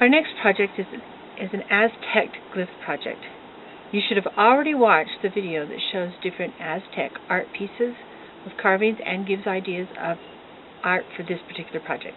Our next project is an Aztec Glyph project. You should have already watched the video that shows different Aztec art pieces with carvings and gives ideas of art for this particular project.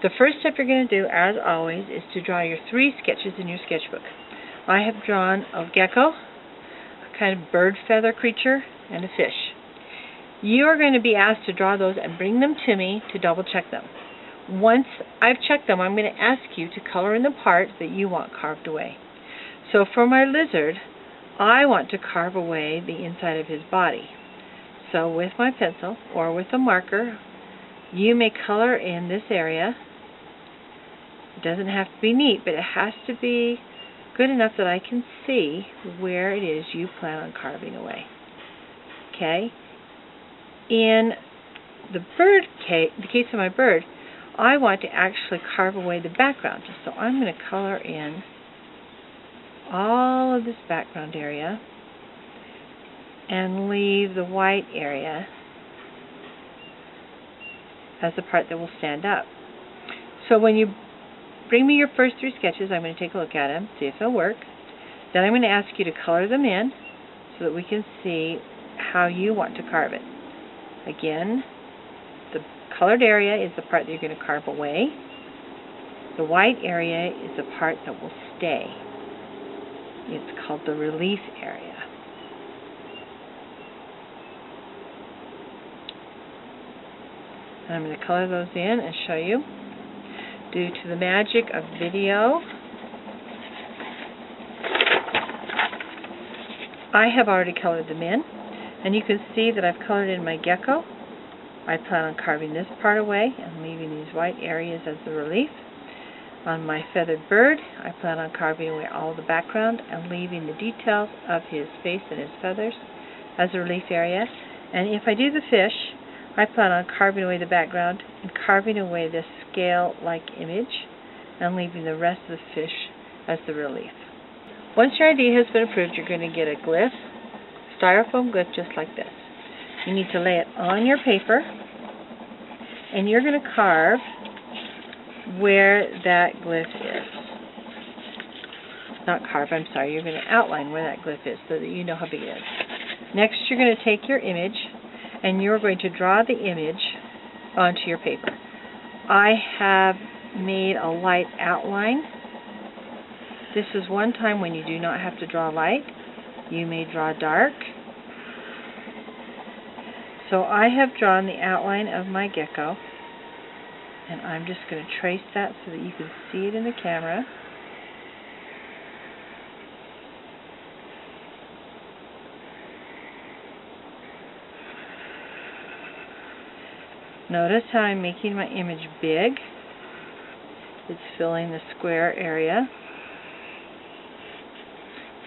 The first step you're going to do, as always, is to draw your 3 sketches in your sketchbook. I have drawn a gecko, a kind of bird feather creature, and a fish. You are going to be asked to draw those and bring them to me to double check them. Once I've checked them, I'm going to ask you to color in the parts that you want carved away. So for my lizard, I want to carve away the inside of his body. So with my pencil or with a marker, you may color in this area. It doesn't have to be neat, but it has to be good enough that I can see where it is you plan on carving away. Okay? In the case of my bird, I want to actually carve away the background. So I'm going to color in all of this background area and leave the white area as the part that will stand up. So when you bring me your first 3 sketches, I'm going to take a look at them, see if they'll work. Then I'm going to ask you to color them in so that we can see how you want to carve it. Again, the colored area is the part that you're going to carve away. The white area is the part that will stay. It's called the relief area. And I'm going to color those in and show you. Due to the magic of video, I have already colored them in. And you can see that I've colored in my gecko. I plan on carving this part away and leaving these white areas as the relief. On my feathered bird, I plan on carving away all the background and leaving the details of his face and his feathers as a relief area. And if I do the fish, I plan on carving away the background and carving away this scale-like image and leaving the rest of the fish as the relief. Once your idea has been approved, you're going to get a glyph, styrofoam glyph just like this. You need to lay it on your paper and you're going to carve where that glyph is. Not carve, I'm sorry, you're going to outline where that glyph is so that you know how big it is. Next, you're going to take your image and you're going to draw the image onto your paper. I have made a light outline. This is one time when you do not have to draw light. You may draw dark. So I have drawn the outline of my gecko, and I'm just going to trace that so that you can see it in the camera. Notice how I'm making my image big. It's filling the square area.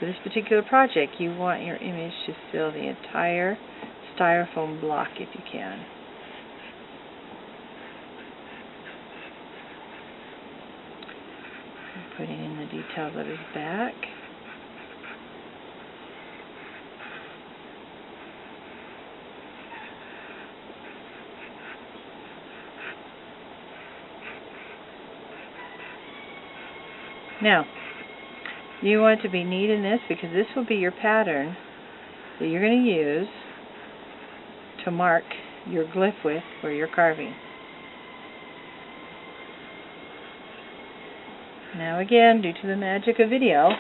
For this particular project, you want your image to fill the entire styrofoam block if you can. I'm putting in the details of his back. Now, you want to be neat in this because this will be your pattern that you're going to use to mark your glyph with where you're carving. Now again, due to the magic of video,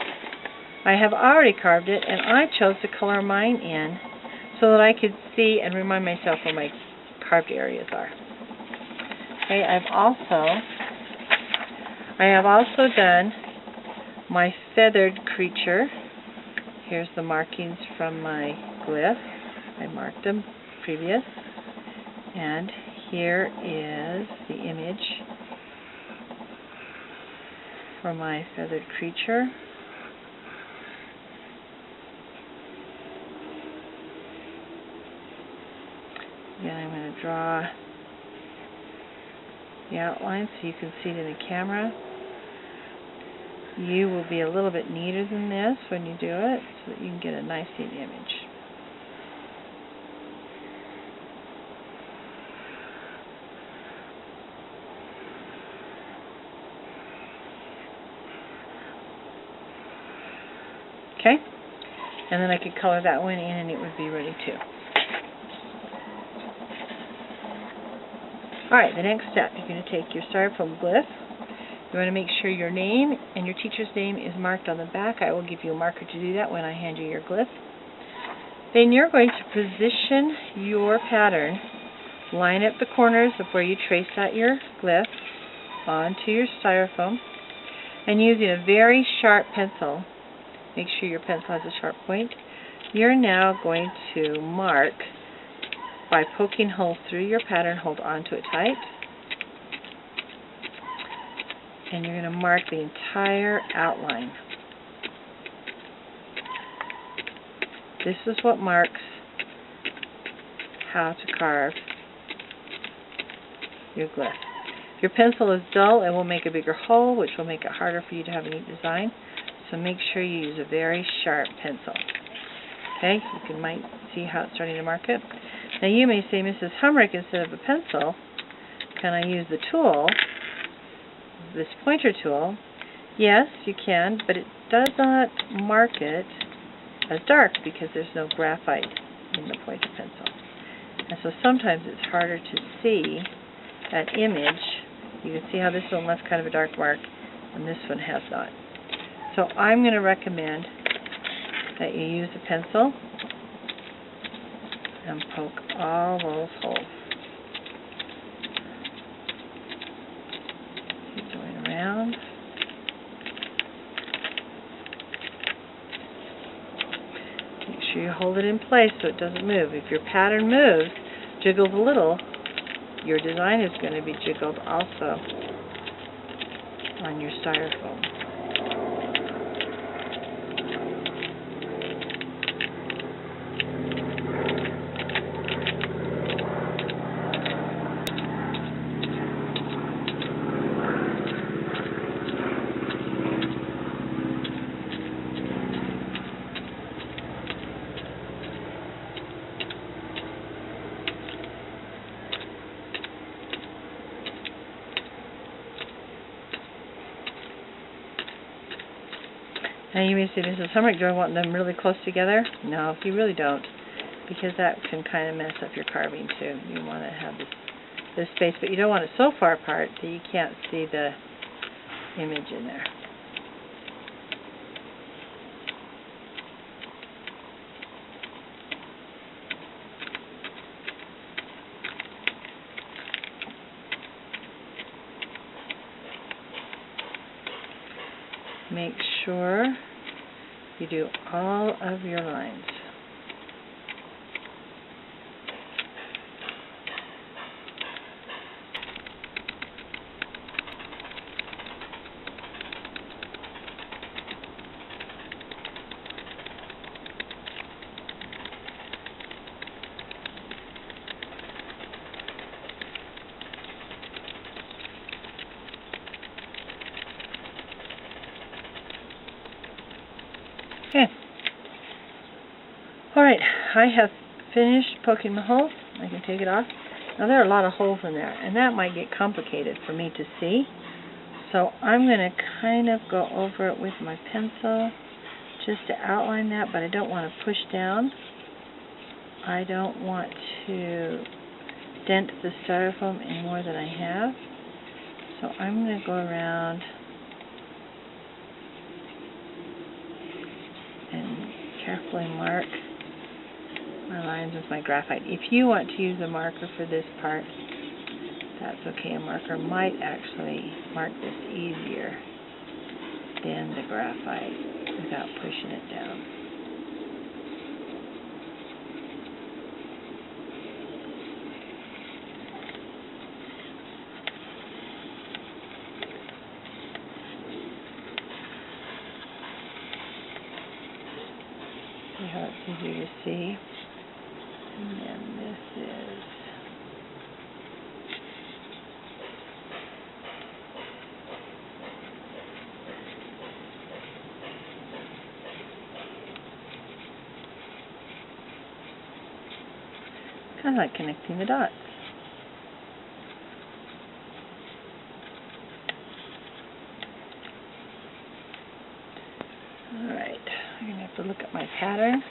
I have already carved it and I chose to color mine in so that I could see and remind myself where my carved areas are. Okay, I have also done my feathered creature. Here's the markings from my glyph. I marked them previous. And here is the image for my feathered creature. Again, I'm going to draw the outline so you can see it in the camera. You will be a little bit neater than this when you do it so that you can get a nice neat image. Okay? And then I could color that one in and it would be ready too. Alright, the next step, you're going to take your styrofoam glyph. You want to make sure your name and your teacher's name is marked on the back. I will give you a marker to do that when I hand you your glyph. Then you're going to position your pattern, line up the corners of where you traced out your glyph onto your styrofoam, and using a very sharp pencil, make sure your pencil has a sharp point, you're now going to mark by poking holes through your pattern. Hold onto it tight. And you're going to mark the entire outline. This is what marks how to carve your glyph. If your pencil is dull, it will make a bigger hole, which will make it harder for you to have a neat design. So make sure you use a very sharp pencil. Okay, you might see how it's starting to mark it. Now you may say, Mrs. Humrick, instead of a pencil, can I use the tool, this pointer tool? Yes, you can, but it does not mark it as dark because there's no graphite in the pointer pencil. And so sometimes it's harder to see that image. You can see how this one left kind of a dark mark and this one has not. So I'm going to recommend that you use a pencil and poke all those holes. Keep going around. Make sure you hold it in place so it doesn't move. If your pattern moves, jiggles a little, your design is going to be jiggled also on your styrofoam. Now you may say, Mrs. Humrick, do I want them really close together? No, you really don't, because that can kind of mess up your carving too. You want to have this space, but you don't want it so far apart that you can't see the image in there. Make sure you do all of your lines. Okay. Alright, I have finished poking the hole. I can take it off. Now there are a lot of holes in there, and that might get complicated for me to see. So I'm going to kind of go over it with my pencil just to outline that, but I don't want to push down. I don't want to dent the styrofoam any more than I have. So I'm going to go around and carefully mark my lines with my graphite. If you want to use a marker for this part, that's okay. A marker might actually mark this easier than the graphite without pushing it down. See how it's easier to see? And then this is kind of like connecting the dots. All right. I'm going to have to look at my pattern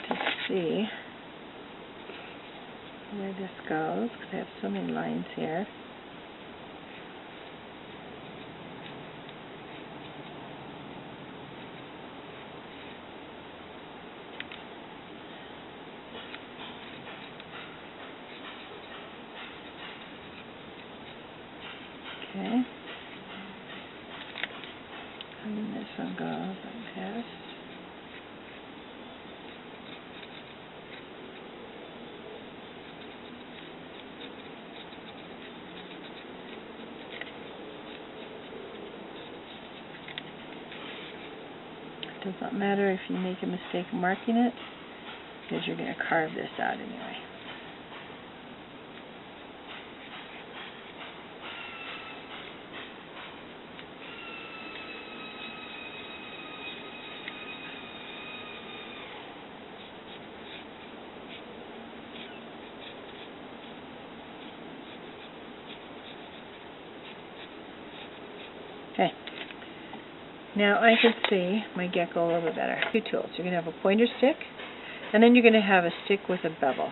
to see where this goes, because I have so many lines here. Okay. And then this one goes like this. It does not matter if you make a mistake marking it, because you're going to carve this out anyway. Okay. Now I can see my gecko a little bit better. Two tools. You're going to have a pointer stick, and then you're going to have a stick with a bevel.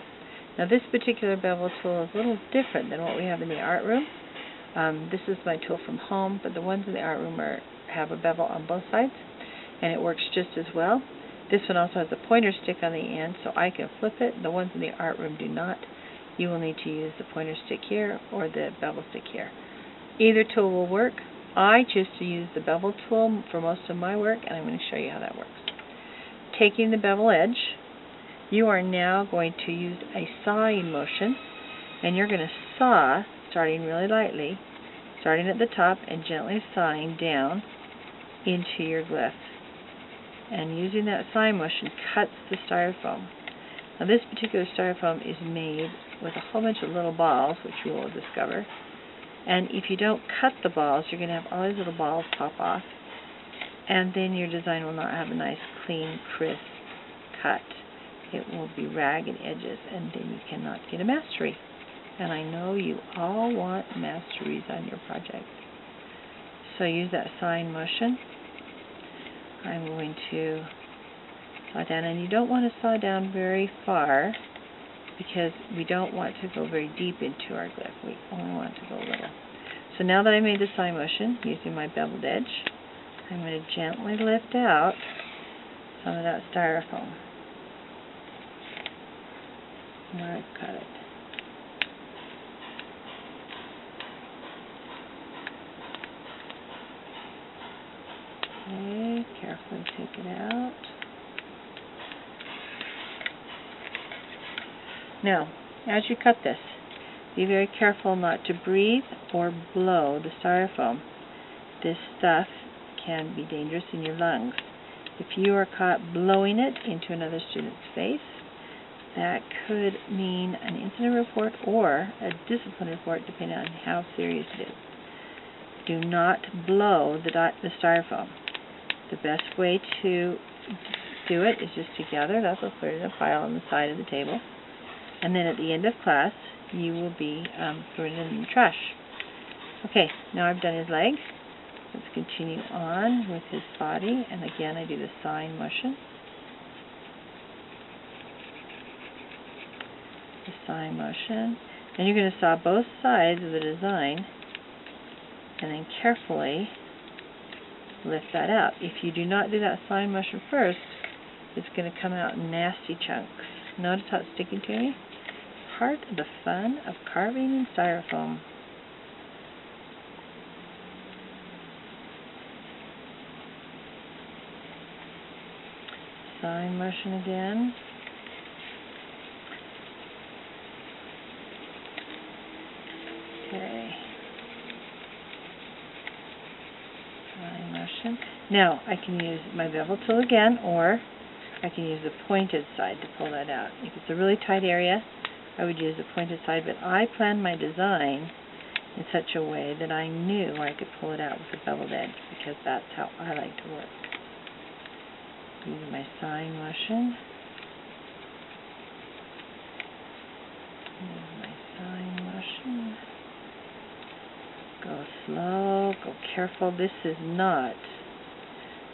Now this particular bevel tool is a little different than what we have in the art room. This is my tool from home, but the ones in the art room have a bevel on both sides, and it works just as well. This one also has a pointer stick on the end, so I can flip it. The ones in the art room do not. You will need to use the pointer stick here or the bevel stick here. Either tool will work. I choose to use the bevel tool for most of my work, and I'm going to show you how that works. Taking the bevel edge, you are now going to use a sawing motion, and you're going to saw, starting really lightly, starting at the top and gently sawing down into your glyph. And using that sawing motion cuts the styrofoam. Now this particular styrofoam is made with a whole bunch of little balls, which you will discover. And if you don't cut the balls, you're going to have all these little balls pop off, and then your design will not have a nice, clean, crisp cut. It will be ragged edges, and then you cannot get a mastery. And I know you all want masteries on your project. So use that sawing motion. I'm going to saw down, and you don't want to saw down very far, because we don't want to go very deep into our glyph. We only want to go a little. So now that I made the sawing motion using my beveled edge, I'm going to gently lift out some of that styrofoam where I've cut it. Okay, carefully take it out. Now, as you cut this, be very careful not to breathe or blow the styrofoam. This stuff can be dangerous in your lungs. If you are caught blowing it into another student's face, that could mean an incident report or a discipline report, depending on how serious it is. Do not blow the styrofoam. The best way to do it is just to gather it up or put it in a pile on the side of the table. And then at the end of class, you will be throwing it in the trash. Okay, now I've done his legs. Let's continue on with his body. And again, I do the sawing motion. The sawing motion. And you're going to saw both sides of the design, and then carefully lift that out. If you do not do that sawing motion first, it's going to come out in nasty chunks. Notice how it's sticking to me? Part of the fun of carving in styrofoam. Sawing motion again. Okay. Sawing motion. Now I can use my bevel tool again, or I can use the pointed side to pull that out. If it's a really tight area, I would use the pointed side, but I planned my design in such a way that I knew I could pull it out with a beveled edge, because that's how I like to work. Use my sawing motion. Use my sawing motion. Go slow, go careful. This is not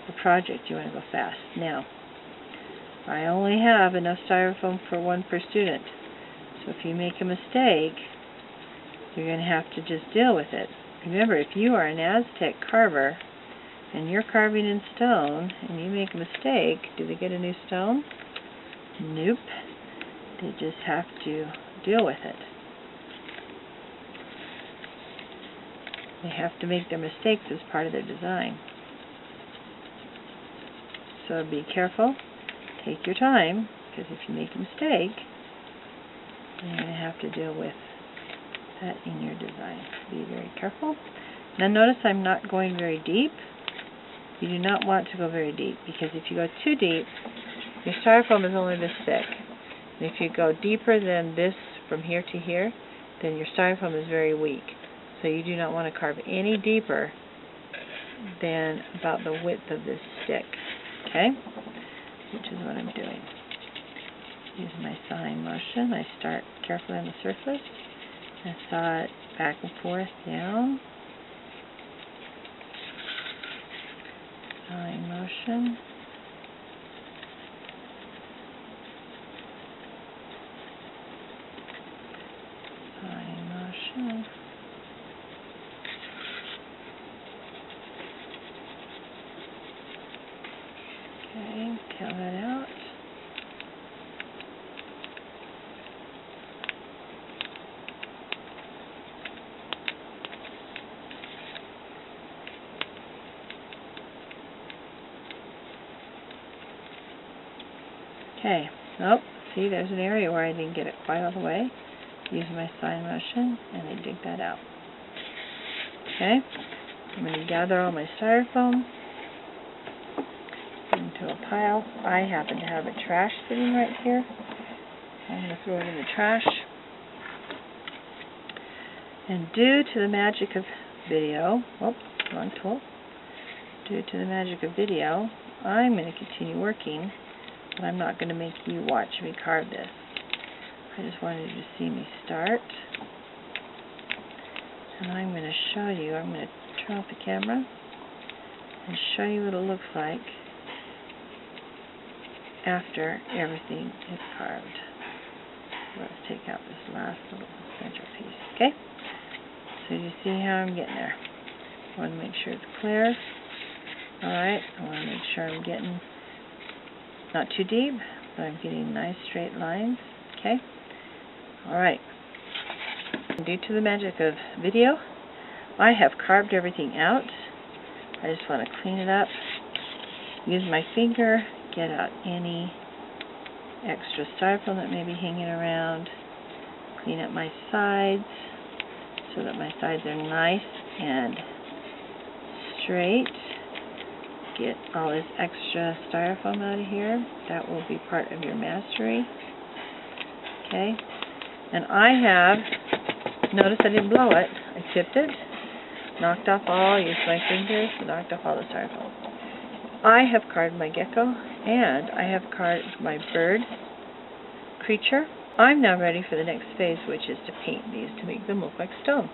the project, you want to go fast. Now, I only have enough styrofoam for one per student. So if you make a mistake, you're going to have to just deal with it. Remember, if you are an Aztec carver and you're carving in stone and you make a mistake, do they get a new stone? Nope. They just have to deal with it. They have to make their mistakes as part of their design. So be careful. Take your time, because if you make a mistake, you're going to have to deal with that in your design. Be very careful. Now notice I'm not going very deep. You do not want to go very deep, because if you go too deep, your styrofoam is only this thick. And if you go deeper than this from here to here, then your styrofoam is very weak. So you do not want to carve any deeper than about the width of this stick. Okay? Which is what I'm doing. Use my sawing motion. I start carefully on the surface and saw it back and forth down. Sawing motion. Sawing motion. Okay, tail that out. Okay, oh, see, there's an area where I didn't get it quite all the way. Use my sawing motion, and I dig that out. Okay, I'm going to gather all my styrofoam into a pile. I happen to have a trash sitting right here. I'm going to throw it in the trash. And due to the magic of video, whoop, wrong tool. Due to the magic of video, I'm going to continue working, but I'm not going to make you watch me carve this. I just wanted you to see me start. And I'm going to show you, I'm going to turn off the camera and show you what it looks like after everything is carved. Let's take out this last little central piece, okay? So you see how I'm getting there. I want to make sure it's clear. Alright, I want to make sure I'm getting not too deep, but I'm getting nice straight lines, okay? Alright. Due to the magic of video, I have carved everything out. I just want to clean it up, use my finger, get out any extra styrofoam that may be hanging around, clean up my sides so that my sides are nice and straight. Get all this extra styrofoam out of here. That will be part of your mastery. Okay? And I have, notice I didn't blow it. I tipped it, knocked off all, used my fingers, knocked off all the styrofoam. I have carved my gecko, and I have carved my bird creature. I'm now ready for the next phase, which is to paint these to make them look like stone.